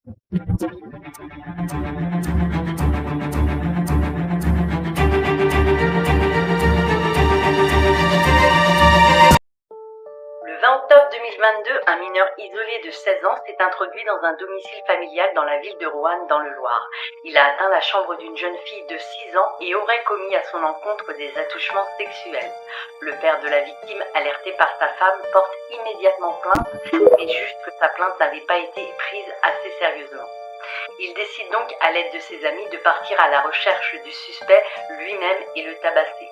Le 20 octobre 2022, un mineur isolé de 16 ans s'est introduit dans un domicile familial dans la ville de Roanne, dans le Loir. Il a atteint la chambre d'une jeune fille de 6 ans et aurait commis à son encontre des attouchements sexuels. Le père de la victime, alerté par sa femme, porte immédiatement plainte, mais juge que sa plainte n'avait pas été prise assez sérieusement. Il décide donc, à l'aide de ses amis, de partir à la recherche du suspect lui-même et le tabasser.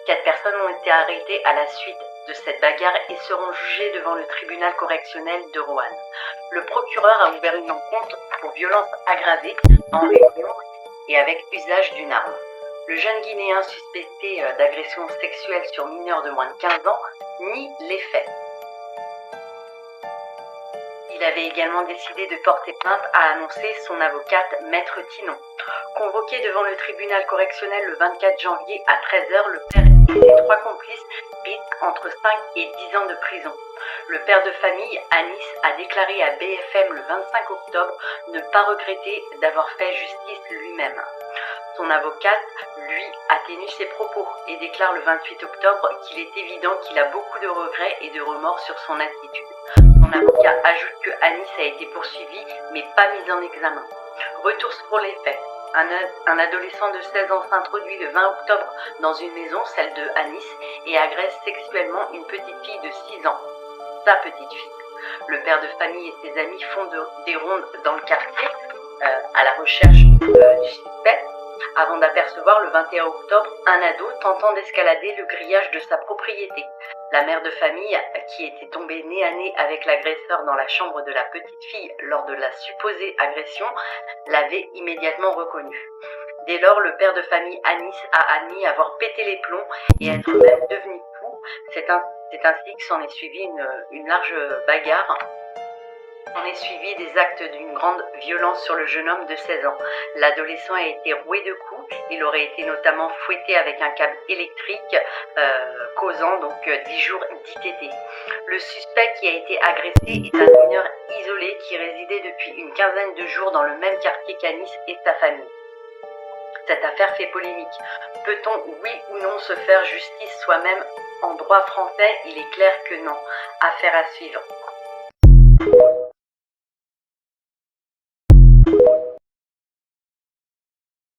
4 personnes ont été arrêtées à la suite de cette bagarre et seront jugées devant le tribunal correctionnel de Roanne. Le procureur a ouvert une enquête pour violence aggravée en réunion et avec usage d'une arme. Le jeune Guinéen suspecté d'agression sexuelle sur mineur de moins de 15 ans nie les faits. Il avait également décidé de porter plainte, a annoncé son avocate Maître Tinon. Convoqué devant le tribunal correctionnel le 24 janvier à 13h, le père et ses 3 complices risquent entre 5 et 10 ans de prison. Le père de famille, Anis, a déclaré à BFM le 25 octobre ne pas regretter d'avoir fait justice lui-même. Son avocate, lui, atténue ses propos et déclare le 28 octobre qu'il est évident qu'il a beaucoup de regrets et de remords sur son attitude. Son avocat ajoute que Anis a été poursuivi mais pas mis en examen. Retour sur les faits. Un adolescent de 16 ans s'introduit le 20 octobre dans une maison, celle de Anis, et agresse sexuellement une petite fille de 6 ans, sa petite fille. Le père de famille et ses amis font des rondes dans le quartier à la recherche du suspect, avant d'apercevoir le 21 octobre un ado tentant d'escalader le grillage de sa propriété. La mère de famille, qui était tombée nez à nez avec l'agresseur dans la chambre de la petite fille lors de la supposée agression, l'avait immédiatement reconnu. Dès lors, le père de famille Anis a admis avoir pété les plombs et être même devenu fou. C'est ainsi que s'en est suivi une large bagarre. On est suivi des actes d'une grande violence sur le jeune homme de 16 ans. L'adolescent a été roué de coups. Il aurait été notamment fouetté avec un câble électrique, causant donc 10 jours d'ITT. Le suspect qui a été agressé est un mineur isolé qui résidait depuis une quinzaine de jours dans le même quartier qu'Anis et sa famille. Cette affaire fait polémique. Peut-on, oui ou non, se faire justice soi-même? En droit français, il est clair que non. Affaire à suivre.